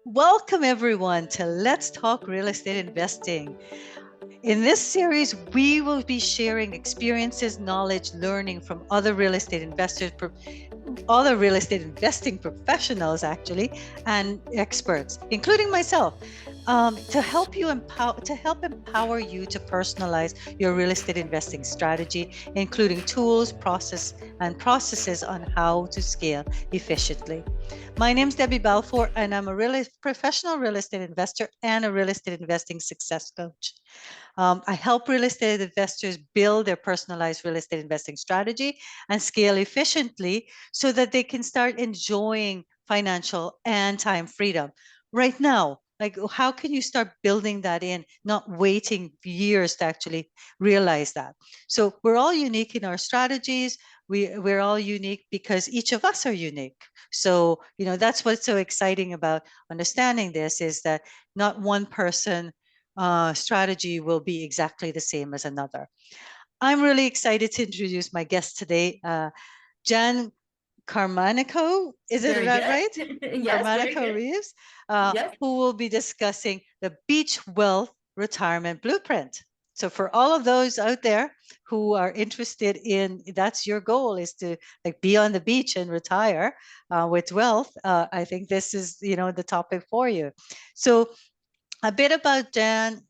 Welcome, everyone, to Let's Talk Real Estate Investing. In this series, we will be sharing experiences, knowledge, learning from other real estate investing professionals, actually, and experts, including myself, to help empower you to personalize your real estate investing strategy, including tools, processes on how to scale efficiently. My name is Debbie Balfour, and I'm a professional real estate investor and a real estate investing success coach. I help real estate investors build their personalized real estate investing strategy and scale efficiently so that they can start enjoying financial and time freedom right now. Like, how can you start building that in, not waiting years to actually realize that? So, we're all unique in our strategies. We're all unique because each of us are unique. So, that's what's so exciting about understanding this is that not one person strategy will be exactly the same as another. I'm really excited to introduce my guest today, Jan Carmanico. Is it Very that good. right? Yes, very good. Carmanico-Reeves, Yes. who will be discussing the Beach Wealth Retirement Blueprint. So for all of those out there who are interested in, that's your goal, is to like be on the beach and retire with wealth. I think this is, the topic for you. So a bit about Jan.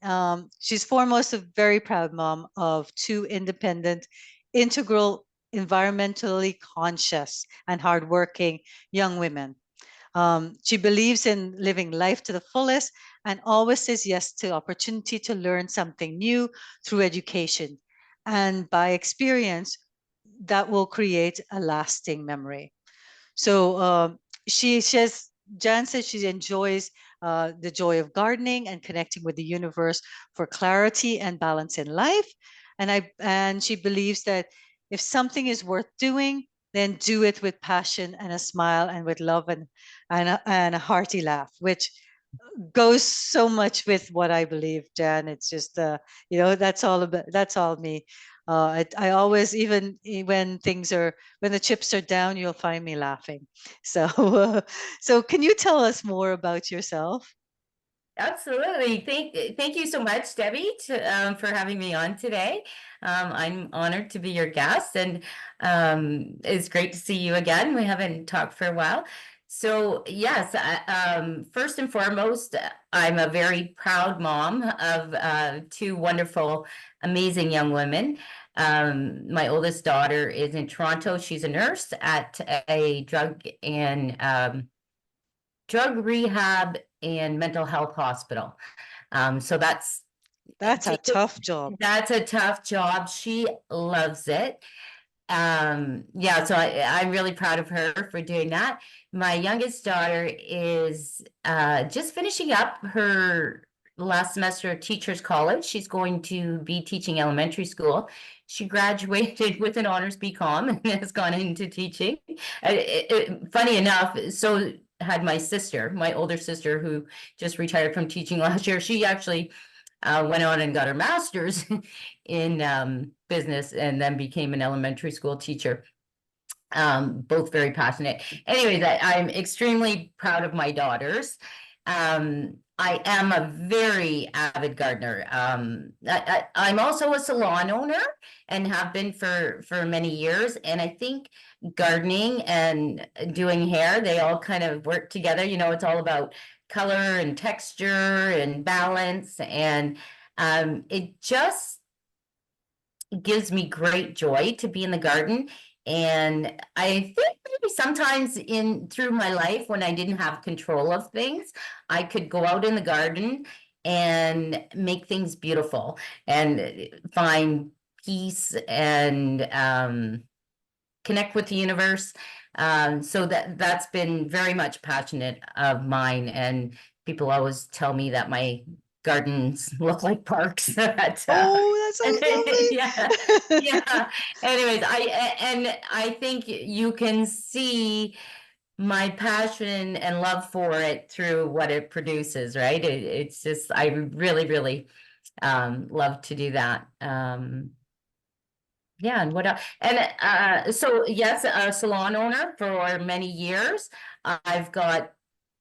She's foremost a very proud mom of two independent, integral, environmentally conscious, and hardworking young women. She believes in living life to the fullest and always says yes to opportunity to learn something new through education. And by experience, that will create a lasting memory. So she says, Jan says she enjoys the joy of gardening and connecting with the universe for clarity and balance in life. And she believes that if something is worth doing, then do it with passion and a smile and with love and a hearty laugh, which goes so much with what I believe, Jan. It's just, that's all me. I always, even when the chips are down, you'll find me laughing. So, so can you tell us more about yourself? Absolutely. Thank you so much, Debbie, for having me on today. I'm honored to be your guest, and it's great to see you again. We haven't talked for a while. So yes, first and foremost, I'm a very proud mom of two wonderful, amazing young women. My oldest daughter is in Toronto. She's a nurse at a drug rehab and mental health hospital. So That's a tough job. that's a tough job. She loves it. Yeah, so I'm really proud of her for doing that. My youngest daughter is just finishing up her last semester of teachers college. She's going to be teaching elementary school. She graduated with an honors BCom and has gone into teaching. Funny enough, so had my sister, my older sister, who just retired from teaching last year. She actually went on and got her master's in business and then became an elementary school teacher. Both very passionate. Anyways, I'm extremely proud of my daughters. I am a very avid gardener. I'm also a salon owner and have been for many years. And I think gardening and doing hair, they all kind of work together. It's all about color and texture and balance. And it just gives me great joy to be in the garden. And I think maybe sometimes in through my life when I didn't have control of things, I could go out in the garden and make things beautiful and find peace and connect with the universe. So that's been very much passionate of mine. And people always tell me that my gardens look like parks. Oh, that Yeah, sounds lovely. yeah. Anyways, I think you can see my passion and love for it through what it produces, right? It's just I really, really love to do that. Yeah, and what else? And so yes, a salon owner for many years. I've got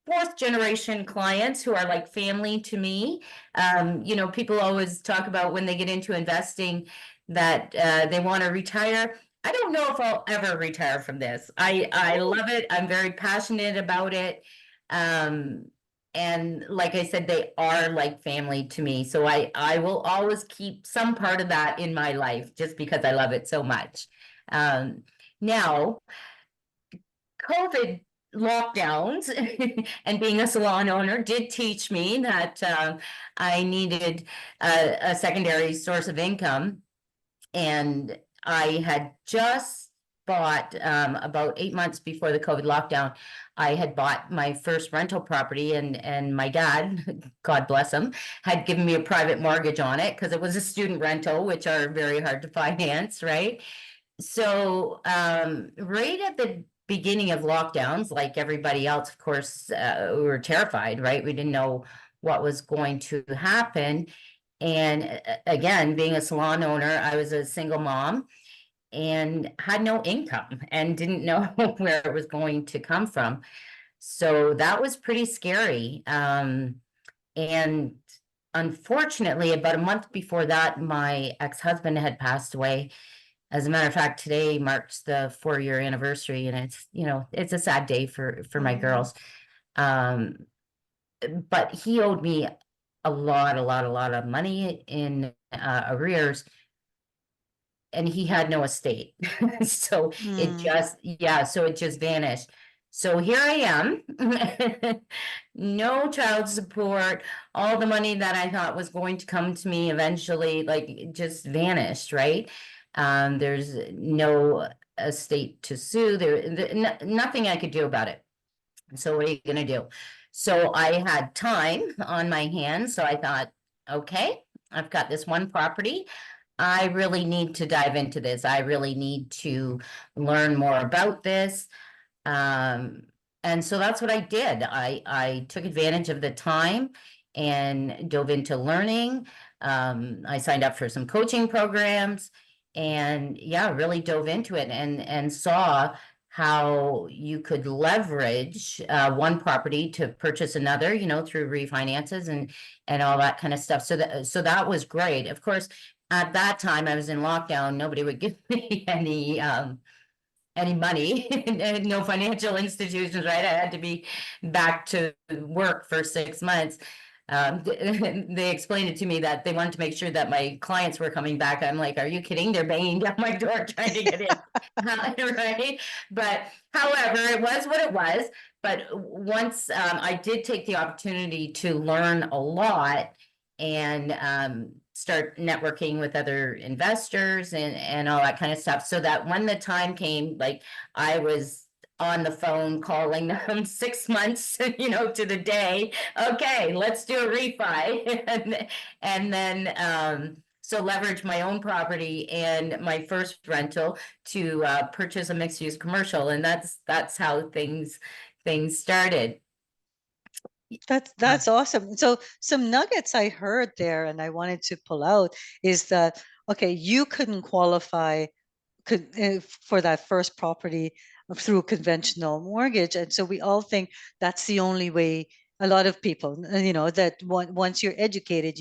fourth generation clients who are like family to me. You know, people always talk about when they get into investing that they want to retire. I don't know if I'll ever retire from this. I Oh. love it. I'm very passionate about it. Um, and like I said, they are like family to me. So I will always keep some part of that in my life just because I love it so much. Um, Now, COVID lockdowns and being a salon owner did teach me that I needed a secondary source of income. And I had just bought, about 8 months before the COVID lockdown, I had bought my first rental property, and my dad, God bless him, had given me a private mortgage on it because it was a student rental, which are very hard to finance, right? So, right at the beginning of lockdowns, like everybody else, of course, we were terrified, right? We didn't know what was going to happen. And again, being a salon owner, I was a single mom and had no income and didn't know where it was going to come from. So that was pretty scary. And unfortunately, about a month before that, my ex-husband had passed away. As a matter of fact, today marks the 4-year anniversary, and it's, you know, it's a sad day for my Mm. girls. Um, but he owed me a lot of money in arrears, and he had no estate. So it Mm. just, yeah, so it just vanished. So here I am, no child support, all the money that I thought was going to come to me eventually, like, it just vanished, right? There's no estate to sue, nothing I could do about it. So what are you gonna do? So I had time on my hands, so I thought, okay, I've got this one property. I really need to dive into this. I really need to learn more about this. Um, and so that's what I did. I took advantage of the time and dove into learning. I signed up for some coaching programs and yeah, really dove into it and saw how you could leverage one property to purchase another, you know, through refinances and all that kind of stuff. So that was great. Of course, at that time I was in lockdown. Nobody would give me any money, and no financial institutions, right? I had to be back to work for 6 months. They explained it to me that they wanted to make sure that my clients were coming back. I'm like, are you kidding? They're banging down my door trying to get in. Right? But however, it was what it was. But once I did take the opportunity to learn a lot and start networking with other investors and all that kind of stuff. So that when the time came, like I was on the phone calling them 6 months, you know, to the day. Okay, let's do a refi. And then so leverage my own property and my first rental to purchase a mixed use commercial. And that's how things started. That's awesome. So some nuggets I heard there and I wanted to pull out is that okay, you couldn't qualify for that first property through conventional mortgage, and so we all think that's the only way. A lot of people, that once you're educated,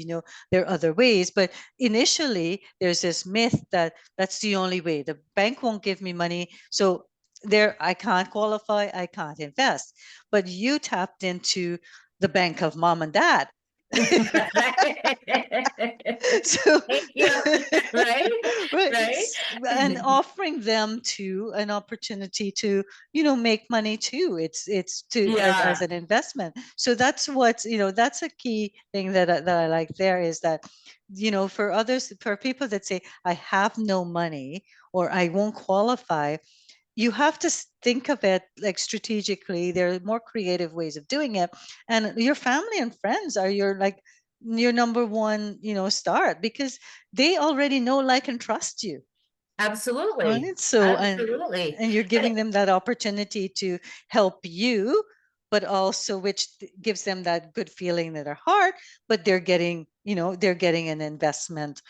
there are other ways. But initially, there's this myth that that's the only way. The bank won't give me money, so there I can't qualify, I can't invest. But you tapped into the bank of mom and dad. So Thank you. Right? right, Right? and offering them to an opportunity to make money too. It's to as Yeah, an investment. So that's that's a key thing that I like there, is that for others, for people that say I have no money or I won't qualify, you have to think of it like strategically. There are more creative ways of doing it, and your family and friends are your number one start, because they already know, like, and trust you, absolutely. right? So Absolutely. and you're And giving them that opportunity to help you, but also which gives them that good feeling in their heart. But they're getting an investment.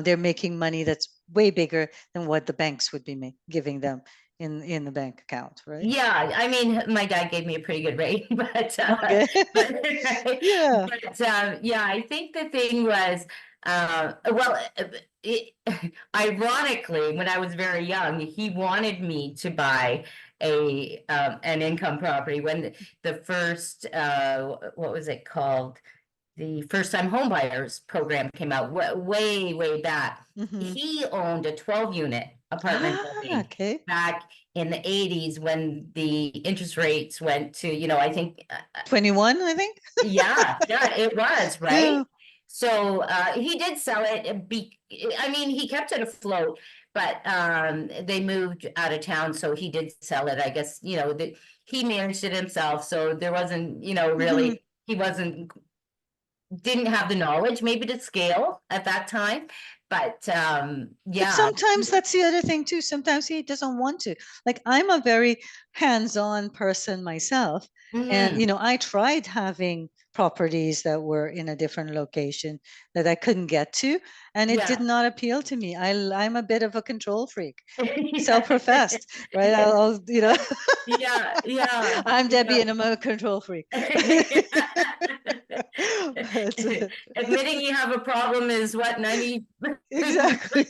They're making money that's way bigger than what the banks would be giving them in the bank account, right? Yeah, I mean, my dad gave me a pretty good rate, but Okay. Yeah. yeah, I think the thing was, well, it, ironically, when I was very young, he wanted me to buy an income property when the first what was it called? The first time home buyers program came out way back. Hmm. He owned a 12 unit apartment Ah, building okay. back in the 80s when the interest rates went to, I think, 21, I think. yeah, it was, Yeah. right? So he did sell it. I mean, he kept it afloat, but they moved out of town, so he did sell it. I guess, he managed it himself, so there wasn't, Hmm. really, he didn't have the knowledge maybe to scale at that time, but But yeah. sometimes that's the other thing too. Sometimes he doesn't want to. Like I'm a very hands-on person myself, and Mhm. I tried having properties that were in a different location that I couldn't get to, and it did Yeah. not appeal to me. I'm a bit of a control freak, Yeah. self-professed, right? I'll Yeah, yeah, I'm Debbie yeah. and I'm a control freak. But, Admitting you have a problem is what, 90 exactly.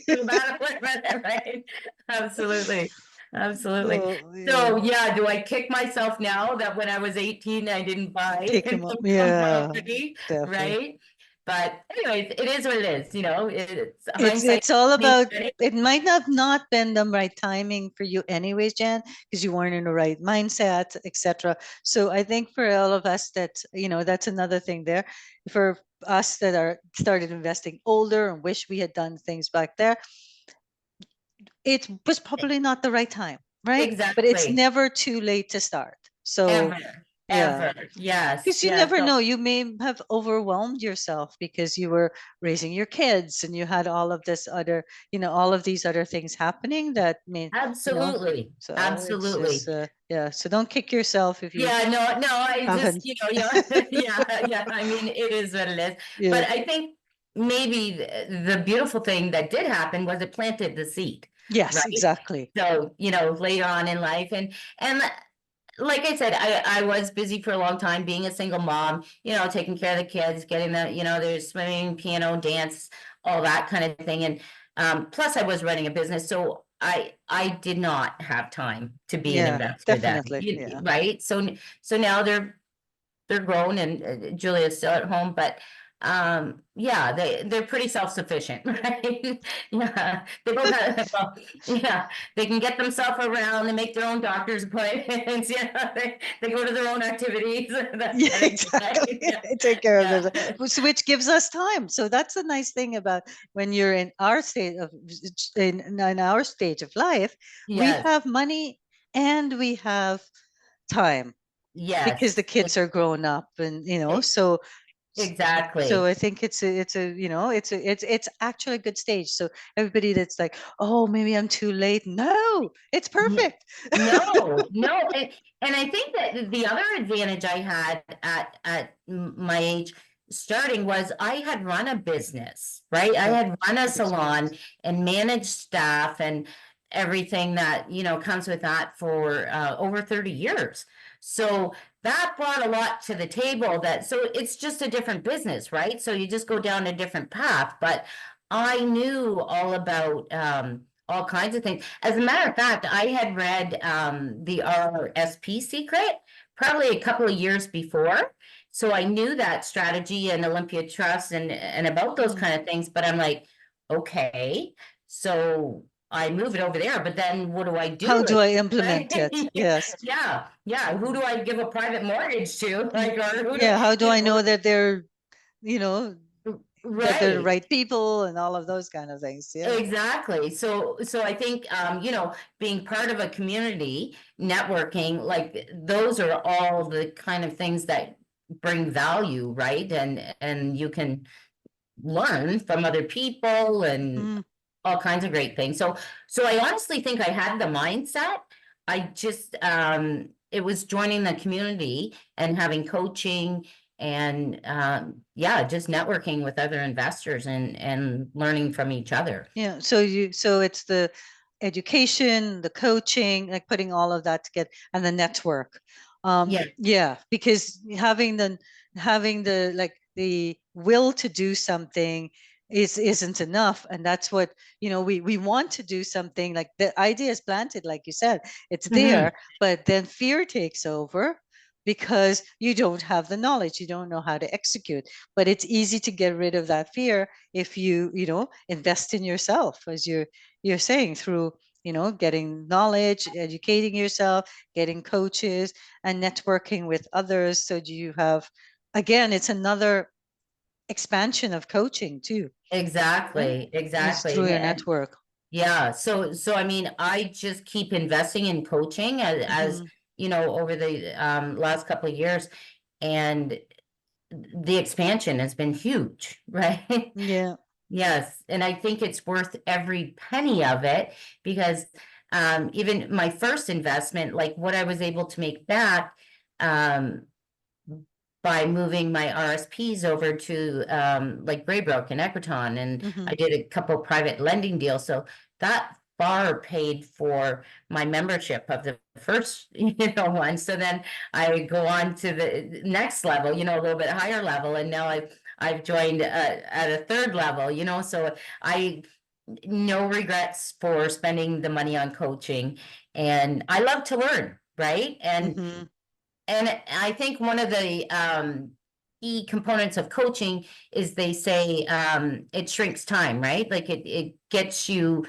right? Absolutely. Absolutely. So yeah, So yeah, do I kick myself now that when I was 18, I didn't buy take an him up. income Yeah, property, definitely. right? But anyways, it is what it is, it's It's hindsight. it's all about, it might have not been the right timing for you anyways, Jan, because you weren't in the right mindset, etc. So I think for all of us that, that's another thing there. For us that are started investing older and wish we had done things back there, it was probably not the right time, right? But it's Exactly. never too late to start. So Ever, yeah. ever. Yes, Because you yes. never So know, you may have overwhelmed yourself because you were raising your kids and you had all of this other, all of these other things happening that mean, absolutely, so it's absolutely. just, yeah. So don't kick yourself if you Yeah, no, I just, haven't. yeah, yeah. I mean, it is what it is. Yeah. But I think maybe the beautiful thing that did happen was it planted the seed, Yes, right? exactly. So, later on in life, and like I said, I was busy for a long time being a single mom, taking care of the kids, getting them, there's swimming, piano, dance, all that kind of thing. And plus I was running a business, so I did not have time to be an Yeah, investor then, definitely. Yeah. right? So now they're grown and Julia's still at home, but yeah, they're pretty self-sufficient, right? Yeah, they both have, well, yeah, they can get themselves around, they make their own doctor's appointments, they go to their own activities, that Yeah, kind of thing, exactly. right? Yeah, They take care of themselves, yeah, which gives us time. So that's a nice thing about when you're in our state of in our stage of life, we yes, have money and we have time because the yes, kids are grown up, and e- so so exactly. I think it's actually a good stage. So everybody that's like, oh, maybe I'm too late. No, it's perfect. No, and I think that the other advantage I had at my age starting was I had run a business, right? I Yeah, had run a good experience. salon and managed staff and everything that, comes with that for over 30 years. So that brought a lot to the table so it's just a different business, right? So you just go down a different path, but I knew all about all kinds of things. As a matter of fact, I had read the RSP Secret probably a couple of years before. So I knew that strategy and Olympia Trust and about those Mm. kind of things, but I'm like, okay, so I move it over there, but then what do I do How do with I it? implement it? Right? Yes. Yeah. Who do I give a private mortgage to? Mm. Like, or who do Yeah, how do you I know know? that they're, you know, that they're the Right. right people and all of those kind of things? Yeah. Exactly. So I think being part of a community, networking, like those are all the kind of things that bring value, right? And you can learn from other people and Mm. all kinds of great things. So I honestly think I had the mindset. I just it was joining the community and having coaching and yeah, just networking with other investors and learning from each other. Yeah. So it's education, the coaching, like putting all of that together, and the network. Yeah. Yeah, because having the like the will to do something isn't enough, and that's what, we want to do something. Like, the idea is planted, like you said, it's Mhm. there, but then fear takes over because you don't have the knowledge, you don't know how to execute. But it's easy to get rid of that fear if you invest in yourself, as you're saying, through getting knowledge, educating yourself, getting coaches, and networking with others. So do you have, again, it's another expansion of coaching too, right? Exactly, It's exactly. through your And network. yeah, so I mean, I just keep investing in coaching as Mhm. over the last couple of years, and the expansion has been huge, right? Yeah. Yes, and I think it's worth every penny of it, because even my first investment, like what I was able to make back um by moving my RSPs over to like Braybrook and Equiton, and I Mhm. did a couple private lending deals. So that far paid for my membership of the first, one. So then I go on to the next level, a little bit higher level, and now I've joined at a third level, so I no regrets for spending the money on coaching, and I love to learn, right? Mhm. And I think one of the key components of coaching is, they say, it shrinks time, right? Like it gets you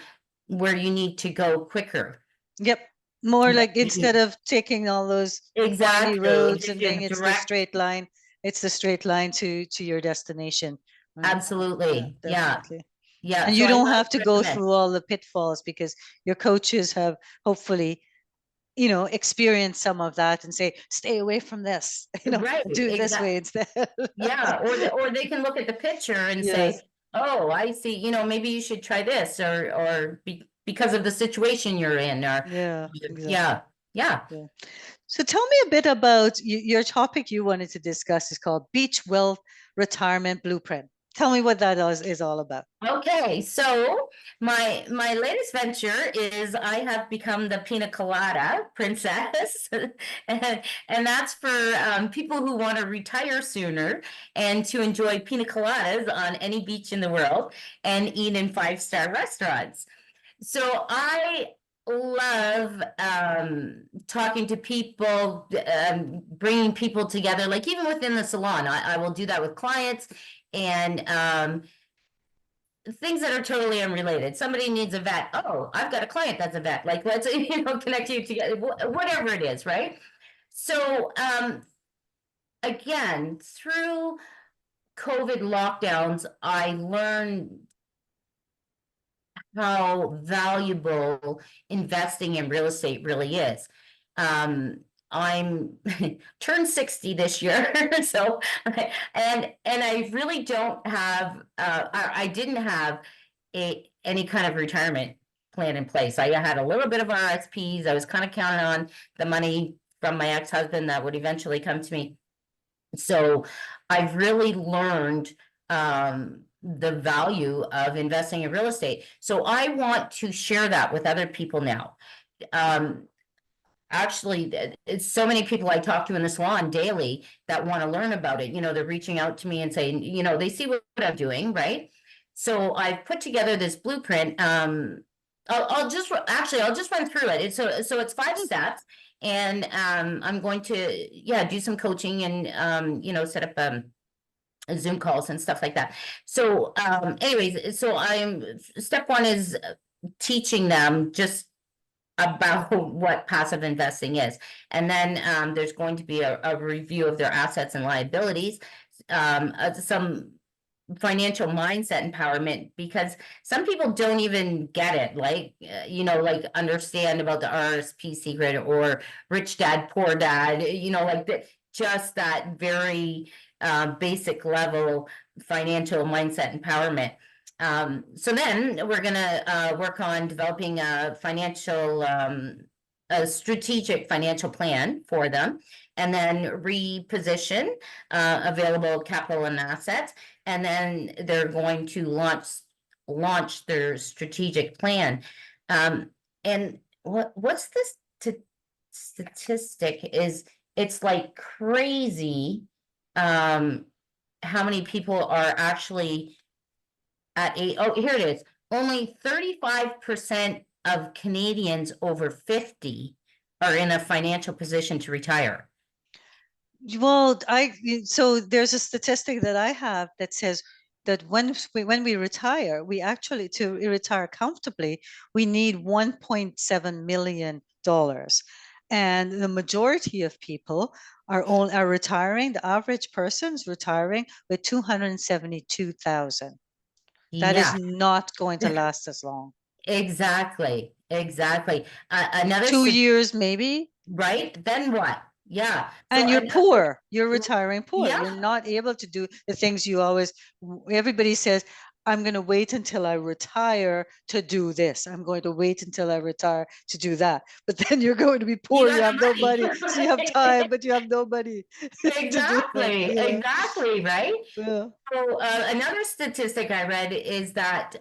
where you need to go quicker. Yep. More Right? like, instead of taking all those windy Exactly. It roads gives and you thing, a it's the direct, straight line. It's the straight line to your destination, right? Yeah, absolutely. Yeah. definitely. Yeah. And So you I don't highly have to go recommend. through all the pitfalls because your coaches have hopefully experienced some of that and say, stay away from this, Right. do it this way Exactly. instead. Yeah. Or they can look at the picture and Yes. say, oh, I see, maybe you should try this, or because of the situation you're in, or Yeah, exactly. yeah. Yeah. Yeah. So tell me a bit about your topic you wanted to discuss is called Beach Wealth Retirement Blueprint. Tell me what that is all about. Okay, so my latest venture is, I have become the pina colada princess, and that's for people who want to retire sooner and to enjoy pina coladas on any beach in the world and eat in five-star restaurants. So I love talking to people, bringing people together, like even within the salon. I will do that with clients, and things that are totally unrelated. Somebody needs a vet. Oh, I've got a client that's a vet. Like, let's connect you together, whatever it is, right? So again, through COVID lockdowns, I learned how valuable investing in real estate really is. I'm turned 60 this year, so and I really don't have I didn't have any kind of retirement plan in place. I had a little bit of RSPs. I was kind of counting on the money from my ex-husband that would eventually come to me. So I've really learned the value of investing in real estate. So I want to share that with other people now. Um, Actually, it's so many people I talk to in the salon daily that want to learn about it. They're reaching out to me and saying, they see what I'm doing, right? So I've put together this blueprint. I'll just run through it. So it's 5 steps, and I'm going to, yeah, do some coaching, and set up Zoom calls and stuff like that. So anyways, so I'm step one is teaching them just about what passive investing is. And then there's going to be a review of their assets and liabilities, some financial mindset empowerment, because some people don't even get it, like like understand about the RSP secret or rich dad poor dad, like just that very basic level financial mindset empowerment. So then we're gonna work on developing a strategic financial plan for them, and then reposition available capital and assets, and then they're going to launch their strategic plan. And what's this statistic is, it's like crazy, how many people are actually at oh, here it is. Only 35% of Canadians over 50 are in a financial position to retire. Well, so there's a statistic that I have that says that when we retire, we actually, to retire comfortably, we need $1.7 million. And the majority of people are retiring. The average person's retiring with 272,000. That is Yeah, not going to last as long. exactly. Exactly. Another 2 years, maybe. right? Then what? Yeah. So And you're another, poor. You're retiring poor. yeah, You're not able to do the things you always, everybody says, I'm going to wait until I retire to do this. I'm going to wait until I retire to do that. But then you're going to be you poor. You got have no money. money. So you have time, but you have no money to do it. Exactly. Yeah. Exactly. Right. Yeah. So another statistic I read is that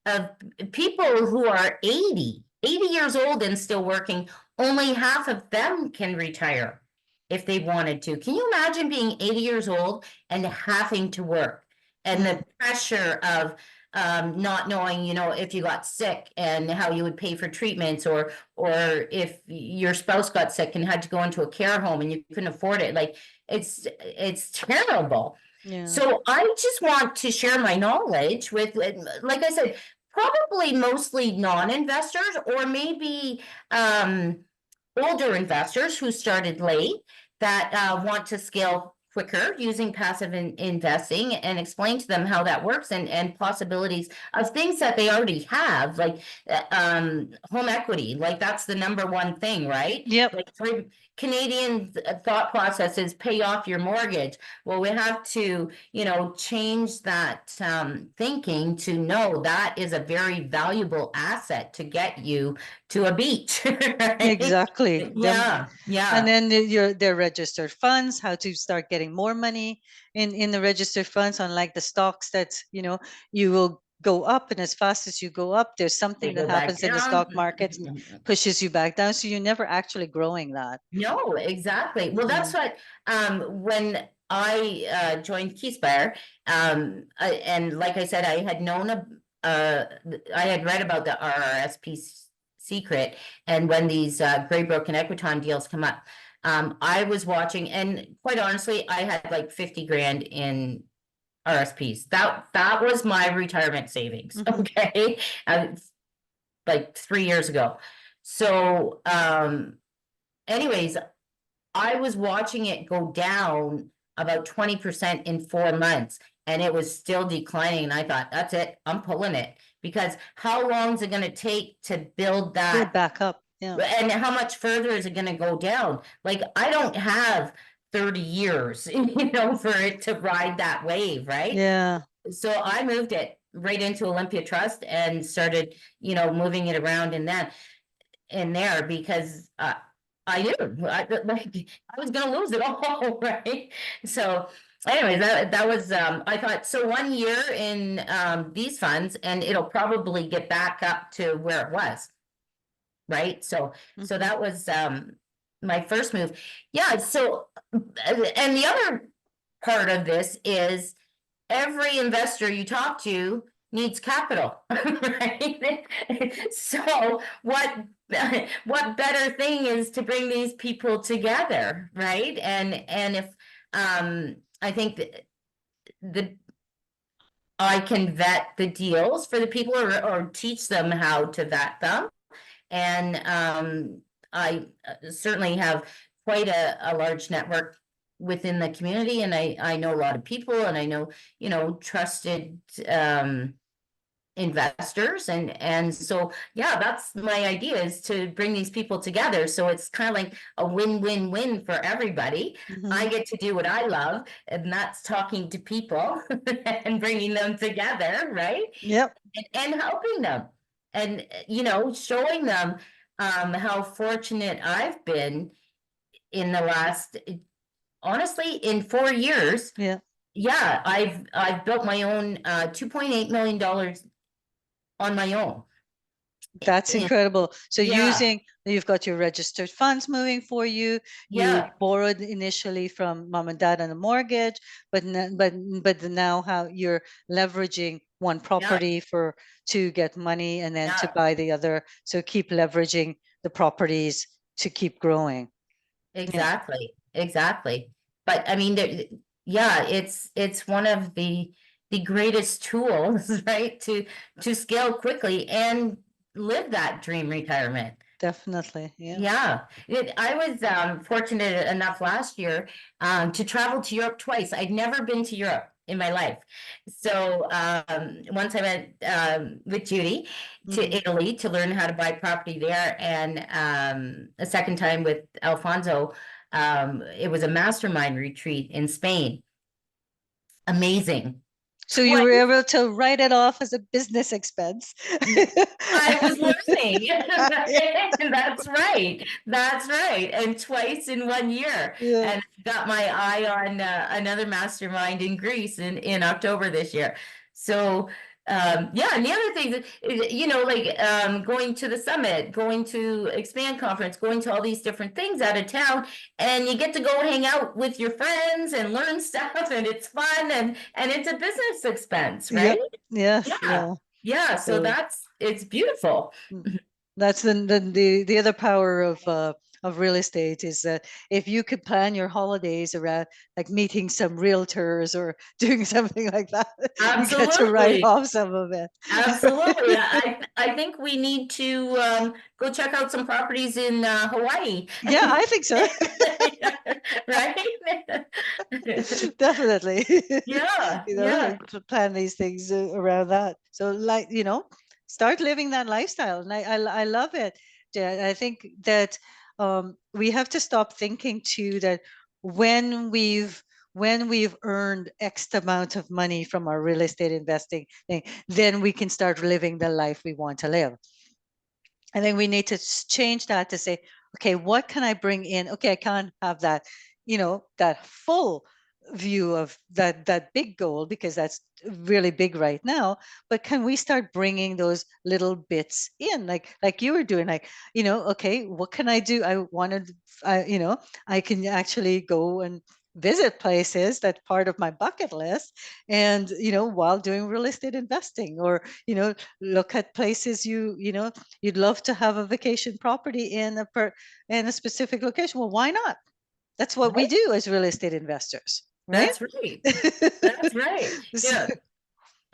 of people who are 80 years old and still working, only half of them can retire if they wanted to. Can you imagine being 80 years old and having to work, and the pressure of not knowing, if you got sick and how you would pay for treatments, or if your spouse got sick and had to go into a care home and you couldn't afford it. Like, it's terrible. Yeah. So I just want to share my knowledge with, like I said, probably mostly non-investors, or maybe older investors who started late, that want to scale quicker using passive investing, and explain to them how that works, and possibilities of things that they already have, like home equity. Like, that's the number one thing, right? Yep. Like, for Canadian thought process is pay off your mortgage. Well, we have to, change that thinking to know that is a very valuable asset to get you to a beach. Right? Exactly. Yeah, And yeah. then their registered funds, how to start getting more money in the registered funds, unlike the stocks that, you will go up, and as fast as you go up, there's They something that go back happens in the down. stock markets, pushes you back down. So you're never actually growing that. No, exactly. Well, that's what, when I joined Keyspire, and like I said, I had known, I had read about the RRSP secret, and when these Greybrook and Equiton deals come up, I was watching, and quite honestly, I had like 50 grand in RSPs. That was my retirement savings. Okay. Uh, like 3 years ago. So, anyways, I was watching it go down about 20% in 4 months, and it was still declining. And I thought, that's it, I'm pulling it. Because how long is it going to take to build Build that? back up. Yeah. And how much further is it going to go down? Like, I don't have 30 years, for it to ride that wave, right? Yeah. So I moved it right into Olympia Trust and started, moving it around in there, because I knew I was gonna lose it all, right? So anyways, that was, I thought, so 1 year in these funds, and it'll probably get back up to where it was, right? So that was my first move. Yeah, so and the other part of this is, every investor you talk to needs capital, right? So what better thing is to bring these people together, right? And if I think that I can vet the deals for the people, or teach them how to vet them. And I certainly have quite a large network within the community, and I know a lot of people, and I know, trusted investors, and so, yeah, that's my idea, is to bring these people together, so it's kind of like a win-win-win for everybody. I get to do what I love, and that's talking to people and bringing them together, right? Yep. And helping them, and showing them how fortunate I've been in the last, honestly, in 4 years. Yeah. Yeah, I've built my own $2.8 million on my own. That's incredible. So Yeah, you've got your registered funds moving for you. You yeah, borrowed initially from mom and dad on a mortgage, but now how you're leveraging one yeah, property for to get money and then to yeah, buy the other. So keep leveraging the properties to keep growing. Yeah, exactly, exactly. But I mean, yeah, it's one of the greatest tools, right? To scale quickly and live that dream retirement. definitely. Yeah. Yeah, I was fortunate enough last year to travel to Europe twice. I'd never been to Europe in my life. So once I went with Judy to Mhm. Italy to learn how to buy property there, and a second time with Alfonso. It was a mastermind retreat in Spain. Amazing. So you were Twice. able to write it off as a business expense. I was learning. That's right. That's right. And twice in 1 year. Yeah. And got my eye on another mastermind in Greece in October this year. So yeah, and the other thing that like going to the summit, going to expand conference, going to all these different things out of town, and you get to go hang out with your friends and learn stuff, and it's fun, and it's a business expense, right? Yep. Yes. Yeah. Yeah. Yeah, so So it's beautiful. mm, that's the other power of real estate is that if you could plan your holidays around like meeting some realtors or doing something like that, you get to write Absolutely. off some of Absolutely. it. I think we need to go check out some properties in Hawaii. Yeah, I think so. Right? Definitely. Yeah, Like yeah. plan these things around that. So like, start living that lifestyle. And I love it. I think that we have to stop thinking too that when we've when we've earned X amount of money from our real estate investing thing, then we can start living the life we want to live. I think we need to change that to say, okay, what can I bring in? Okay, I can't have that, that full view of that big goal because that's really big right now. But can we start bringing those little bits in, like you were doing, like, okay, what can I do? I wanted, I can actually go and visit places that's part of my bucket list, and while doing real estate investing, or look at places you'd love to have a vacation property in a specific location. Well, why not? That's what we Right? do as real estate investors, right? That's right. That's right. Yeah.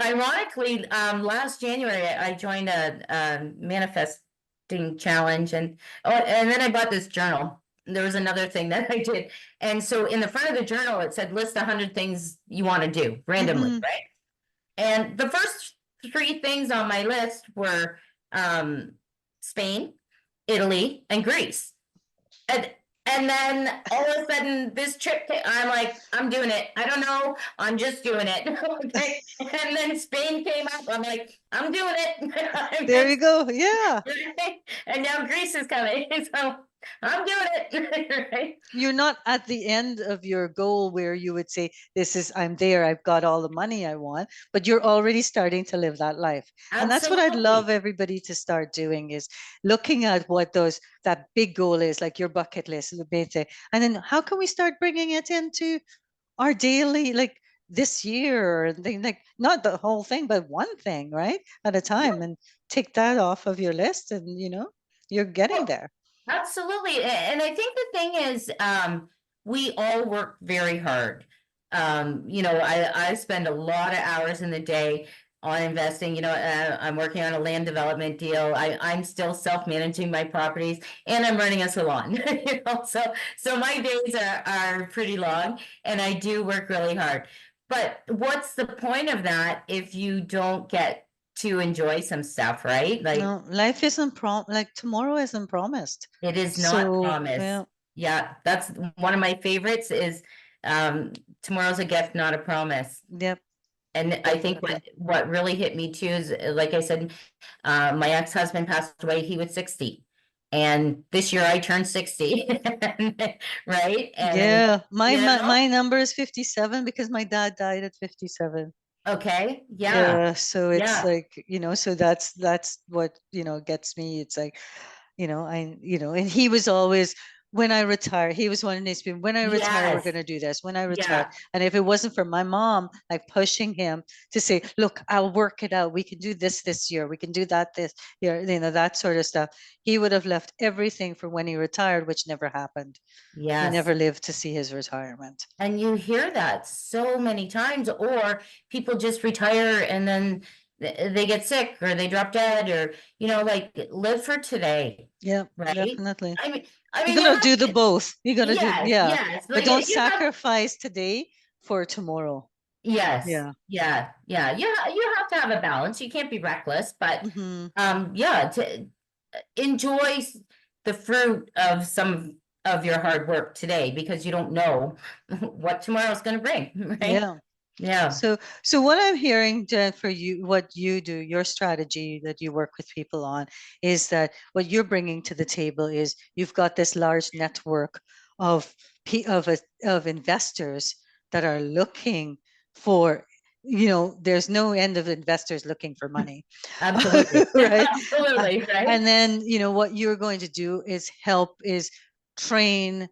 Ironically, last January I joined a manifesting challenge, and then I bought this journal. There was another thing that I did, and so in the front of the journal it said list 100 things you want to do randomly, Mhm. right? And the first three things on my list were um, Spain, Italy, and Greece. And and then all of a sudden this trip I'm like, I'm doing it. I don't know. I'm just doing it. Okay. And then Spain came up. I'm like, I'm doing it. And There then you go. Yeah. and now Greece is coming. So I'm doing it. Right? You're not at the end of your goal where you would say, this is, I'm there, I've got all the money I want, but you're already starting to live that life. And that's what I'd love Absolutely. everybody to start doing, is looking at what that big goal is, like your bucket list, the big thing. And then how can we start bringing it into our daily, like this year, and thing, like not the whole thing, but one thing, right? At a time, and take that off of your list, and you're getting Well, there. absolutely. And I think the thing is, we all work very hard. I spend a lot of hours in the day on investing. I'm working on a land development deal. I'm still self-managing my properties, and I'm running a salon. So my days are pretty long, and I do work really hard. But what's the point of that if you don't get to enjoy some stuff, right? Like, No, life isn't like tomorrow isn't promised. it is not So, promised. yeah, Yeah, that's one of my favorites is um tomorrow's a gift, not a promise. yep, And I think what definitely. what really hit me too is like I said, my ex-husband passed away, he was 60. And this year I turned 60. Right? And Yeah, my you my, know, my number is 57 because my dad died at 57. Okay. Yeah. So it's Yeah. like, so that's what, gets me. It's like, and he was always, when I retire, he was one of these people, when I retire, we're Yes. going to do this, when I retire. Yeah. And if it wasn't for my mom, like pushing him to say, look, I'll work it out. We can do this year. We can do that this year, that sort of stuff. He would have left everything for when he retired, which never happened. He Yes. never lived to see his retirement. And you hear that so many times, or people just retire and then they get sick or they drop dead, or, like, live for today, Yeah, right? definitely. I mean, I You mean, you gotta do have the to, both. You gotta do, yes, yeah. yes, But like don't you have, sacrifice today for tomorrow. yes, Yeah. yeah, yeah, you have to have a balance. You can't be reckless, but Hmm. yeah, to enjoy the fruit of some of your hard work today, because you don't know what tomorrow's going to bring, right? Yeah. Yeah. So what I'm hearing, Jen, for you, what you do, your strategy that you work with people on, is that what you're bringing to the table is you've got this large network of of investors that are looking for, there's no end of investors looking for money, Absolutely. right? Uh, Absolutely, right? and then what you're going to do is train,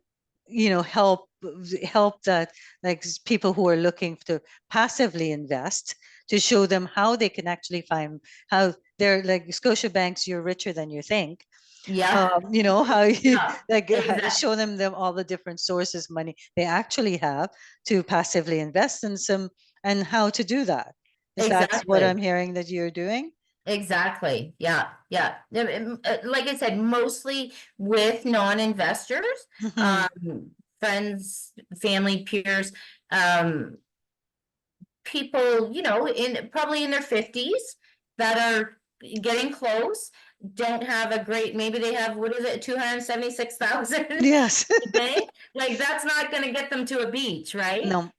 help that, like, people who are looking to passively invest, to show them how they can actually find, how they're like Scotiabanks, you're richer than you think. Yeah. How you Yeah. like Exactly. show them all the different sources of money they actually have to passively invest in some, and how to do that. Is that what I'm Exactly. hearing that you're doing? Exactly. Yeah. Yeah. Like I said, mostly with non-investors, Hmm. um, friends, family, peers, um, people, in probably in their 50s that are getting close, don't have a great, maybe they have, what is it, 276,000 Yes. today? Like, that's not gonna get them to a beach, right? No,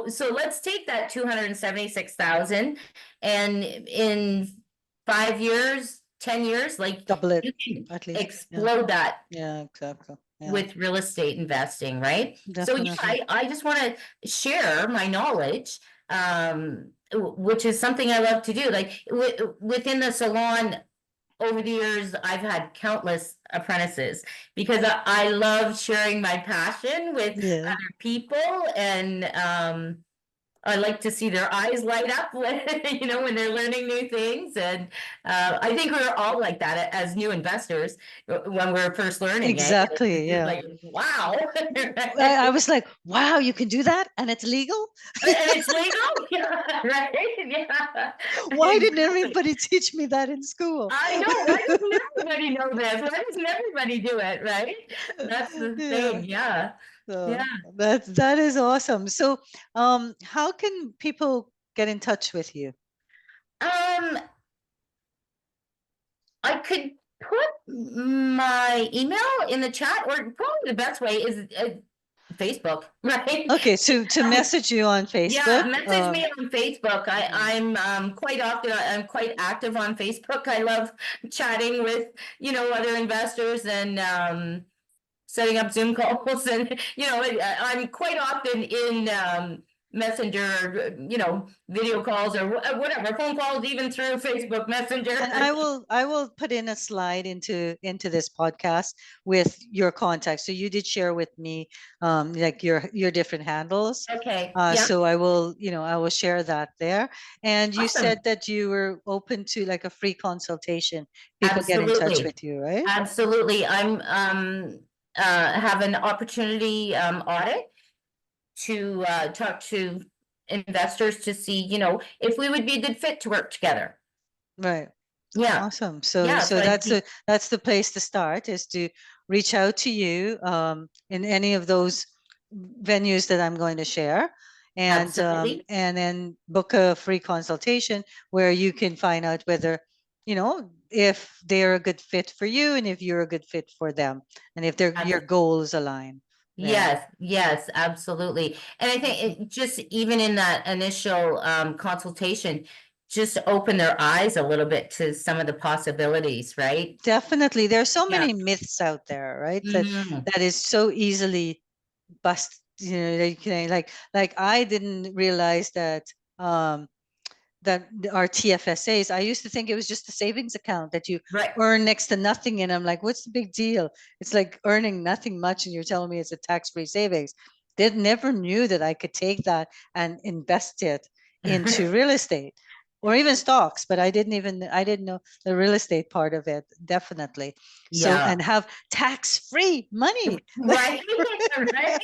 So let's take that 276,000, and in 5 years, 10 years, like, double it you can at least. Yeah. explode that Yeah, exactly. Yeah, with real estate investing, right? So yeah, definitely. I just want to share my knowledge, which is something I love to do. Like, within the salon, over the years, I've had countless apprentices, because I love sharing my passion with Yeah. other people, and I like to see their eyes light up when, when they're learning new things. And I think we're all like that as new investors, when we're first learning, eh? It's Exactly. just Yeah. like, wow. I And was like, wow, you can do that and it's legal? it's legal. Yeah, right? Yeah, Why didn't exactly. everybody teach me that in school? I know. Why doesn't everybody know this? Why doesn't everybody do it? Right? That's the Yeah. thing. Yeah. Yeah. So that is awesome. So how can people get in touch with you? Um, I could put my email in the chat, or probably the best way is Facebook, right? Okay, so to message you on Yeah, Facebook. message me on Facebook. Mhm. I'm quite often, I'm quite active on Facebook. I love chatting with, other investors, and setting up Zoom calls, and I'm quite often in Messenger, video calls, or whatever, phone calls, even through Facebook And Messenger. I will put in a slide into this podcast with your contact. So you did share with me like your different handles. Okay, yeah, So I will share that there. And you said awesome. that you were open to like a free consultation. People get in touch Absolutely. with you, right? Absolutely. I'm have an opportunity audit to talk to investors to see, if we would be a good fit to work together. Right. Yeah. Awesome. So Yeah. So so I'd that's the be that's the place to start, is to reach out to you in any of those venues that I'm going to share, absolutely. and then book a free consultation where you can find out whether, if they're a good fit for you and if you're a good fit for them, and if your goals align there. Yes, yes, absolutely. And I think Mhm. it just, even in that initial consultation, just open their eyes a little bit to some of the possibilities, right? Definitely, there are so Yeah. many myths out there, right? That Mhm. that is so easily bust. That you can, like I didn't realize that. that our TFSAs. I used to think it was just a savings account that you Right. earn next to nothing. And I'm like, what's the big deal? It's like earning nothing much, and you're telling me it's a tax-free savings. They never knew that I could take that and invest it into real estate or even stocks, but I didn't know the real estate part of it, definitely. So, Yeah. and have tax-free money. Right. Right.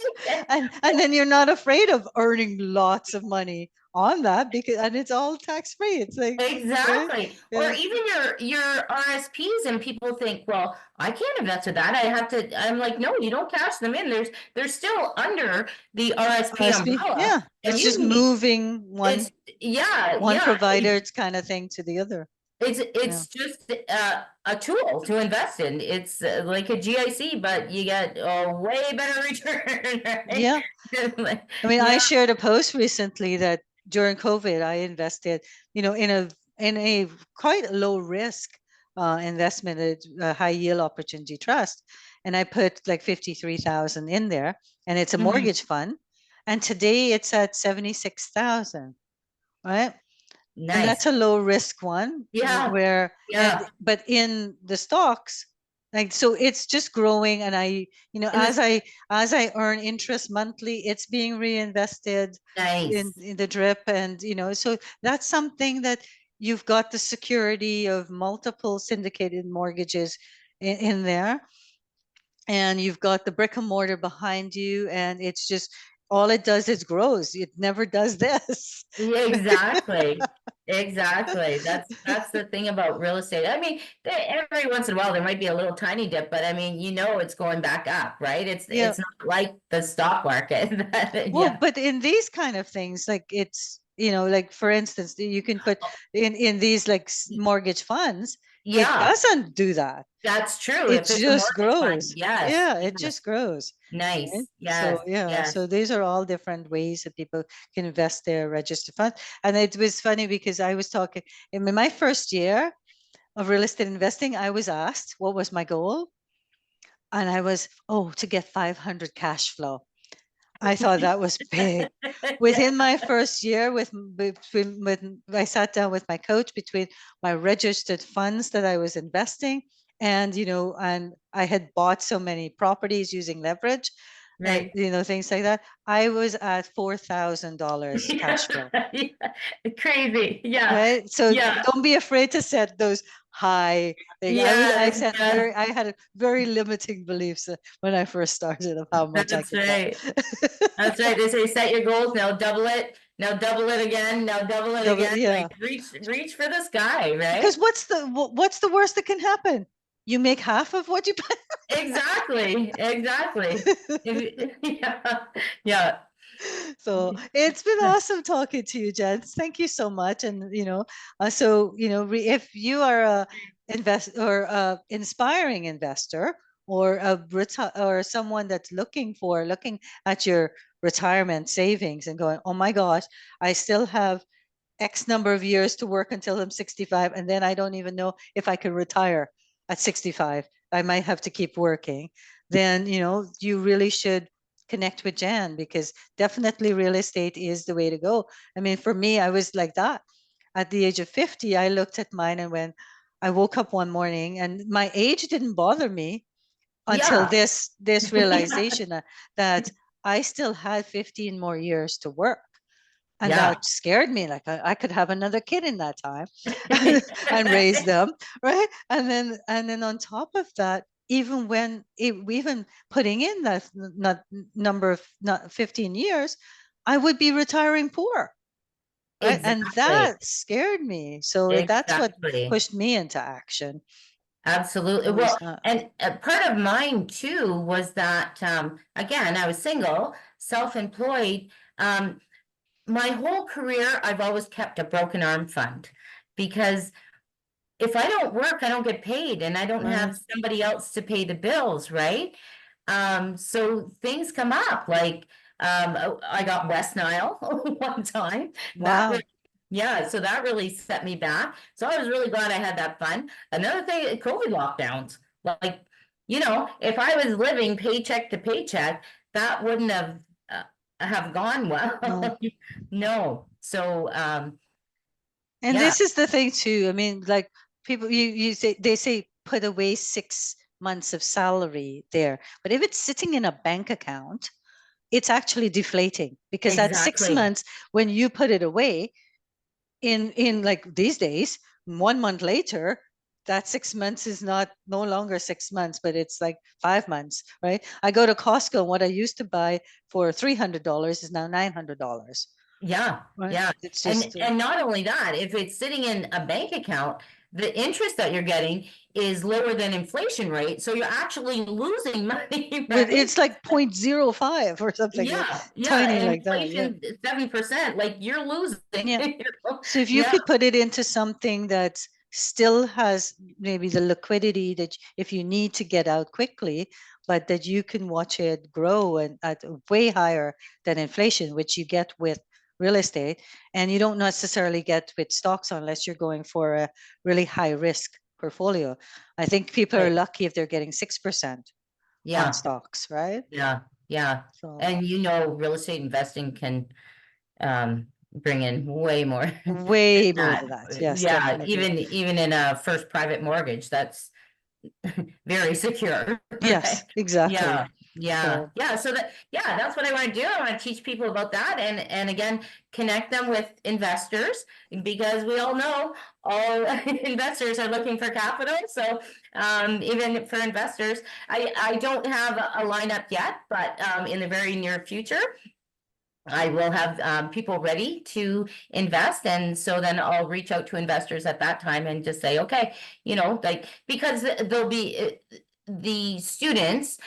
And then you're not afraid of earning lots of money on that, because and it's all tax free. It's like, right? Exactly. Or Yeah. even your RSPs, and people think, well, I can't invest with that. I have to, I'm like, no, you don't cash them in. They're still under the RSP RSP, umbrella. yeah. And It's you just can be, moving it's, yeah, one yeah. provider's kind of thing to the other. Yeah. It's just a tool to invest in. It's like a GIC, but you get a way better return, right? Yeah. I mean, I Yeah. shared a post recently that during COVID, I invested, in a quite low risk investment, a high yield opportunity trust, and I put like 53,000 in there, and it's a Mhm. mortgage fund, and today it's at 76,000, right? And Nice. that's a low risk one, Yeah. where, Yeah. but in the stocks, like, so it's just growing, and In this, as I earn interest monthly, it's being reinvested nice. in the drip, and so that's something that you've got the security of multiple syndicated mortgages in there, and you've got the brick and mortar behind you, and it's just, all it does is grows. It never does this. Yeah, exactly. Exactly. That's the thing about real estate. I mean, every once in a while there might be a little tiny dip, but I mean, it's going back up, right? It's Yeah. it's not like the stock market. Well, Yeah. but in these kind of things, like, it's, like, for instance, you can put in these like mortgage funds, it Yeah, doesn't do that. that's true. It If it's a just mortgage fund, grows. yes, Yeah, it yes. just grows. Right? Nice. So Yes, yeah, yes. so these are all different ways that people can invest their registered funds. And it was funny because I was talking in my first year of real estate investing, I was asked what was my goal. And I was, to get 500 cash flow. I thought that was big. Yeah, Within my first year, between when I sat down with my coach, between my registered funds that I was investing, and and I had bought so many properties using leverage, and right. things like that, I was at $4,000 cash flow. Yeah. Crazy. Yeah. Right. So Yeah. don't be afraid to set those high thing. I Yes, set yes. I had very limiting beliefs when I first started of how much I That's could get. right. That's right. They say set your goals, now double it, now double it again, now double it again. Yeah. Like reach for the sky, Because right? what's the worst that can happen? You make half of what you Exactly. Exactly. Yeah. Yeah. So it's been awesome talking to you, Jens. Thank you so much. And if you are a inspiring investor, or or someone that's looking at your retirement savings and going, oh my gosh, I still have X number of years to work until I'm 65, and then I don't even know if I can retire at 65. I might have to keep working. Then, you really should connect with Jan, because definitely real estate is the way to go. I mean, for me, I was like that. At the age of 50, I looked at mine, and when I woke up one morning, and my age didn't bother me until Yeah. this Yeah. realization that I still had 15 more years to work, and Yeah. that scared me. Like, I could have another kid in that time and raise them, right? And then on top of that, even putting in that not number of not 15 years, I would be retiring poor, right? And Exactly. that scared me. So that's what Exactly. pushed me into action. Absolutely. So it's Well, not. and part of mine too was that, again, I was single, self-employed. Um, my whole career, I've always kept a broken arm fund, because if I don't work, I don't get paid, and I don't Right. have somebody else to pay the bills, right? So things come up like, I got West Nile one time. That Wow. really, yeah, so that really set me back. So I was really glad I had that fund. Another thing, COVID lockdowns. Like, if I was living paycheck to paycheck, that wouldn't have gone No. well. No. So And Yeah, this is the thing too. I mean, like people, you say they say put away 6 months of salary there, but if it's sitting in a bank account, it's actually deflating because that 6 months when you put it away in like these days, 1 month later, that 6 months is not no longer 6 months, but it's like 5 months, right? I go to Costco, and what I used to buy for $300 is now $900. Yeah, Right? yeah. It's just And not only that, if it's sitting in a bank account, the interest that you're getting is lower than inflation rate, so you're actually losing money, with right? it's like 0.05 or something like Yeah, yeah, tiny and like that. Yeah. inflation 7%, like you're losing. Yeah. you know? So if you Yeah, could put it into something that still has maybe the liquidity that if you need to get out quickly, but that you can watch it grow and at way higher than inflation, which you get with real estate, and you don't necessarily get with stocks unless you're going for a really high risk portfolio. I think people are right. lucky if they're getting 6% on Yeah, stocks, right? yeah, yeah. So And real estate investing can bring in way more way than more that. than that. Yes, Yeah, definitely. even in a first private mortgage, that's very secure, right? Yes, exactly. Yeah, yeah, So yeah. So that's what I want to do. I want to teach people about that, and again, connect them with investors, because we all know all investors are looking for capital. So even for investors, I don't have a lineup yet, but in the very near future, I will have people ready to invest. And so then I'll reach out to investors at that time and just say, okay, like, because there'll be the students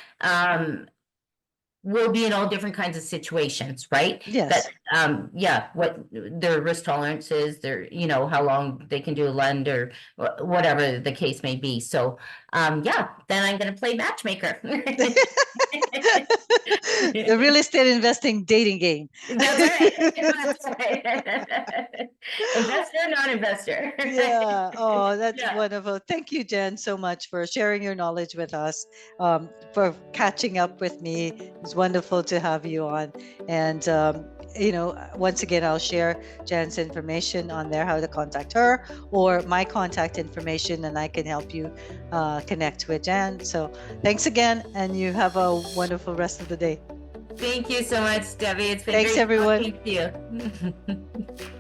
will be in all different kinds of situations, right? That yes. yeah, what their risk tolerance is, their, how long they can do a lend, or whatever the case may be. So yeah, then I'm gonna play matchmaker. The real estate investing dating game. That's right. That's right. Investor, non-investor. Yeah. Oh, that's Yeah. wonderful. Thank you, Jen, so much for sharing your knowledge with us, for catching up with me. It's wonderful to have you on. And, once again, I'll share Jen's information on there, how to contact her, or my contact information, and I can help you connect with Jen. So thanks again, and you have a wonderful rest of the day. Thank you so much, Debbie. It's been Thanks, great everyone. talking to you.